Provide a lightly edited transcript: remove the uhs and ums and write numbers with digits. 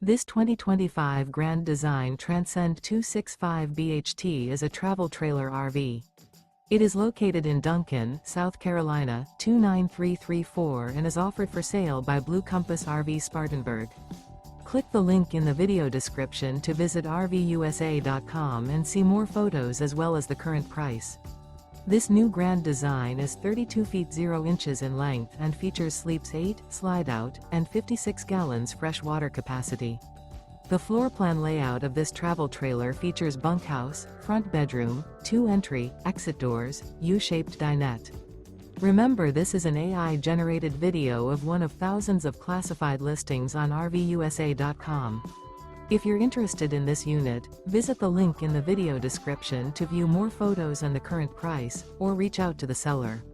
This 2025 Grand Design Transcend 265 BHT is a travel trailer RV. It is located in Duncan, South Carolina, 29334 and is offered for sale by Blue Compass RV Spartanburg. Click the link in the video description to visit RVUSA.com and see more photos as well as the current price. This new Grand Design is 32 feet 0 inches in length and features sleeps 8, slide-out, and 56 gallons fresh water capacity. The floor plan layout of this travel trailer features bunkhouse, front bedroom, 2 entry, exit doors, U-shaped dinette. Remember, this is an AI-generated video of one of thousands of classified listings on RVUSA.com. If you're interested in this unit, visit the link in the video description to view more photos and the current price, or reach out to the seller.